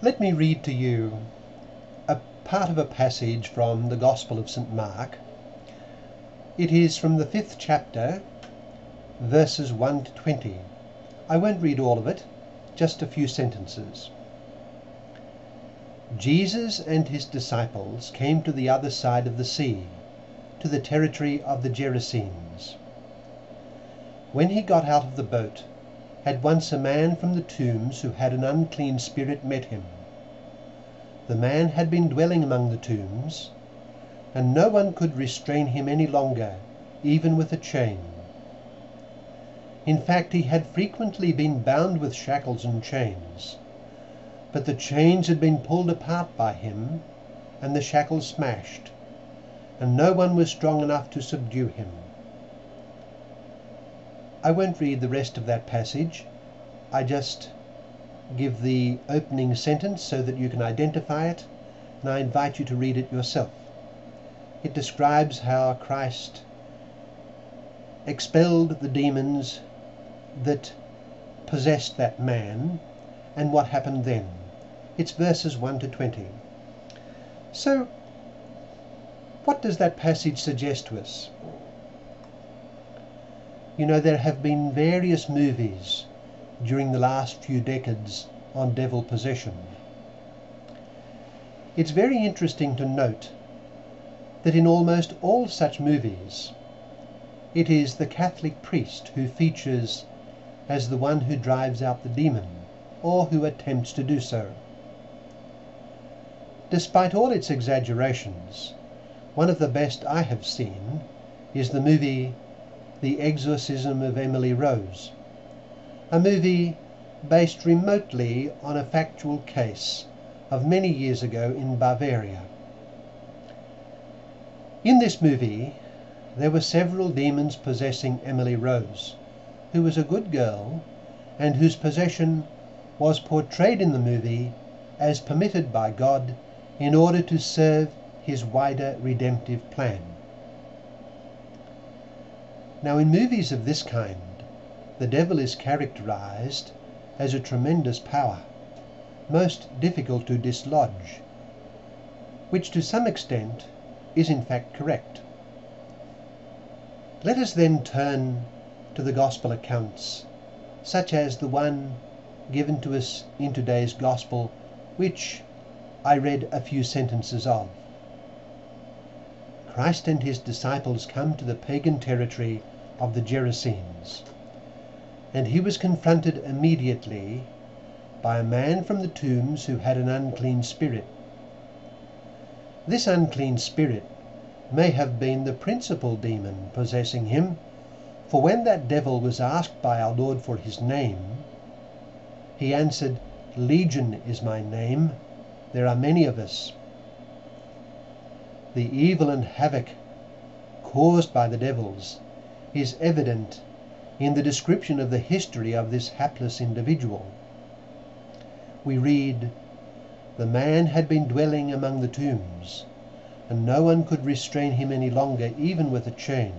Let me read to you a part of a passage from the Gospel of St. Mark. It is from the 5th chapter, verses 1 to 20. I won't read all of it, just a few sentences. Jesus and his disciples came to the other side of the sea, to the territory of the Gerasenes. When he got out of the boat, at once a man from the tombs who had an unclean spirit met him. The man had been dwelling among the tombs, and no one could restrain him any longer, even with a chain. In fact, he had frequently been bound with shackles and chains, but the chains had been pulled apart by him, and the shackles smashed, and no one was strong enough to subdue him. I won't read the rest of that passage. I just give the opening sentence so that you can identify it, and I invite you to read it yourself. It describes how Christ expelled the demons that possessed that man and what happened then. It's verses 1 to 20. So, what does that passage suggest to us? You know, there have been various movies during the last few decades on devil possession. It's very interesting to note that in almost all such movies, it is the Catholic priest who features as the one who drives out the demon, or who attempts to do so. Despite all its exaggerations, one of the best I have seen is the movie The Exorcism of Emily Rose, a movie based remotely on a factual case of many years ago in Bavaria. In this movie, there were several demons possessing Emily Rose, who was a good girl and whose possession was portrayed in the movie as permitted by God in order to serve his wider redemptive plan. Now, in movies of this kind, the devil is characterized as a tremendous power, most difficult to dislodge, which to some extent is in fact correct. Let us then turn to the Gospel accounts, such as the one given to us in today's Gospel, which I read a few sentences of. Christ and his disciples come to the pagan territory of the Gerasenes, and he was confronted immediately by a man from the tombs who had an unclean spirit. This unclean spirit may have been the principal demon possessing him, for when that devil was asked by our Lord for his name, he answered, "Legion is my name, there are many of us." The evil and havoc caused by the devils is evident in the description of the history of this hapless individual. We read, "The man had been dwelling among the tombs, and no one could restrain him any longer, even with a chain.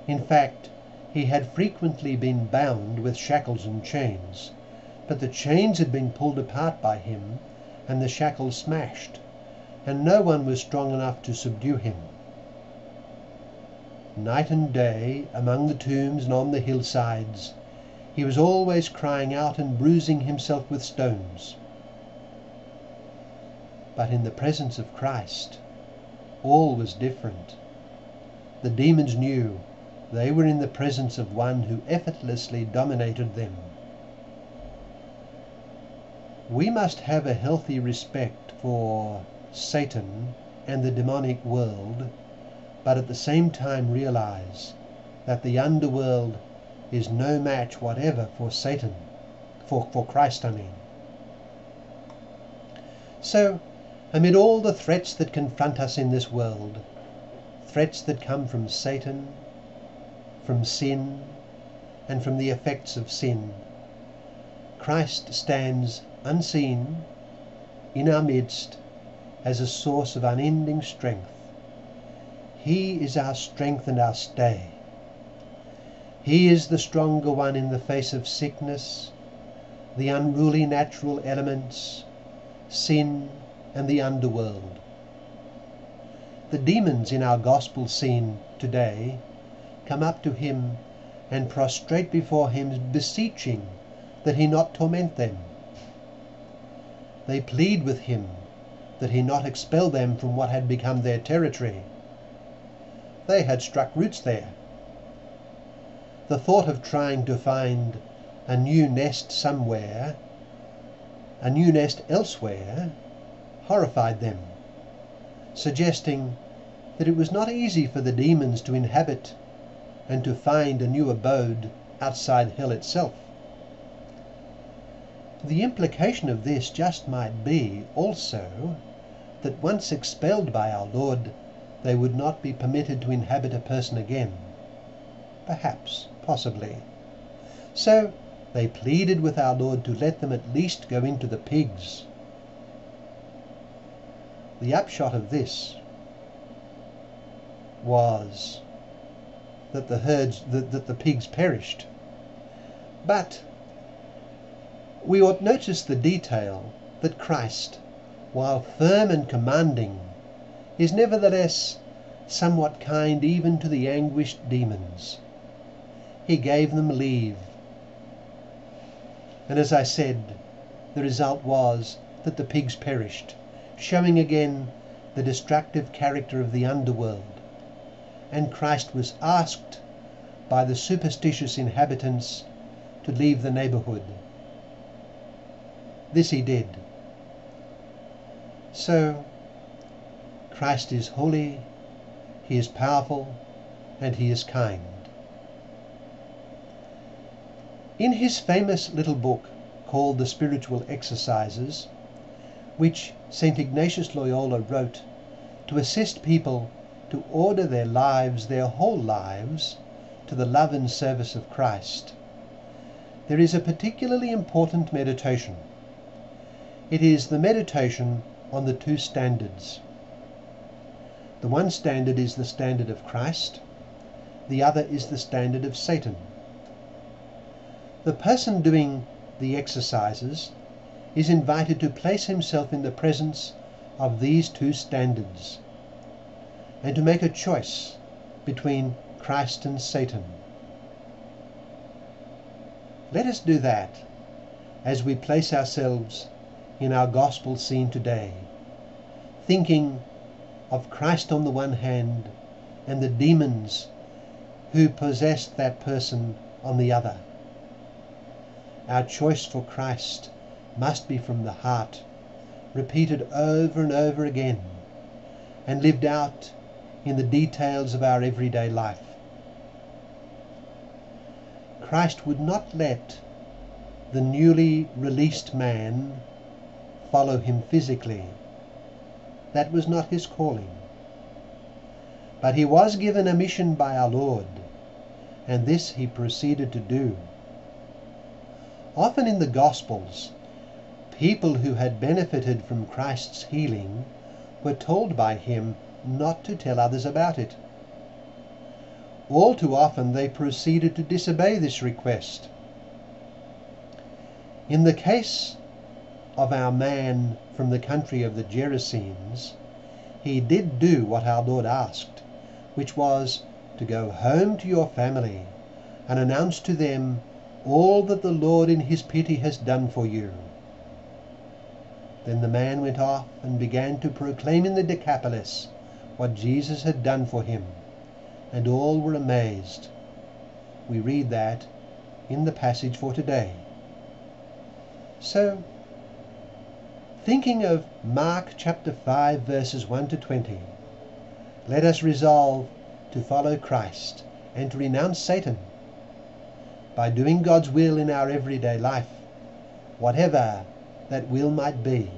In fact, he had frequently been bound with shackles and chains, but the chains had been pulled apart by him, and the shackles smashed, and no one was strong enough to subdue him. Night and day, among the tombs and on the hillsides, he was always crying out and bruising himself with stones." But in the presence of Christ, all was different. The demons knew they were in the presence of one who effortlessly dominated them. We must have a healthy respect for Satan and the demonic world, but at the same time realize that the underworld is no match whatever for Satan, for Christ, I mean. So, amid all the threats that confront us in this world, threats that come from Satan, from sin, and from the effects of sin, Christ stands unseen in our midst as a source of unending strength. He is our strength and our stay. He is the stronger one in the face of sickness, the unruly natural elements, sin, and the underworld. The demons in our gospel scene today come up to him and prostrate before him, beseeching that he not torment them. They plead with him that he not expel them from what had become their territory. They had struck roots there. The thought of trying to find a new nest somewhere, a new nest elsewhere, horrified them, suggesting that it was not easy for the demons to inhabit and to find a new abode outside hell itself. The implication of this just might be also that once expelled by our Lord, they would not be permitted to inhabit a person again. Perhaps, possibly. So they pleaded with our Lord to let them at least go into the pigs. The upshot of this was that the pigs perished. But we ought notice the detail that Christ, while firm and commanding, is nevertheless somewhat kind even to the anguished demons. He gave them leave. And as I said, the result was that the pigs perished, showing again the destructive character of the underworld. And Christ was asked by the superstitious inhabitants to leave the neighborhood. This he did. So, Christ is holy, he is powerful, and he is kind. In his famous little book called The Spiritual Exercises, which St. Ignatius Loyola wrote to assist people to order their lives, their whole lives, to the love and service of Christ, there is a particularly important meditation. It is the meditation on the two standards. The one standard is the standard of Christ, the other is the standard of Satan. The person doing the exercises is invited to place himself in the presence of these two standards and to make a choice between Christ and Satan. Let us do that as we place ourselves in our gospel scene today, thinking of Christ on the one hand and the demons who possessed that person on the other. Our choice for Christ must be from the heart, repeated over and over again, and lived out in the details of our everyday life. Christ would not let the newly released man follow him physically. That was not his calling. But he was given a mission by our Lord, and this he proceeded to do. Often in the Gospels, people who had benefited from Christ's healing were told by him not to tell others about it. All too often they proceeded to disobey this request. In the case of our man from the country of the Gerasenes, he did do what our Lord asked, which was to go home to your family and announce to them all that the Lord in his pity has done for you. Then the man went off and began to proclaim in the Decapolis what Jesus had done for him, and all were amazed. We read that in the passage for today. So, thinking of Mark chapter 5 verses 1 to 20, let us resolve to follow Christ and to renounce Satan by doing God's will in our everyday life, whatever that will might be.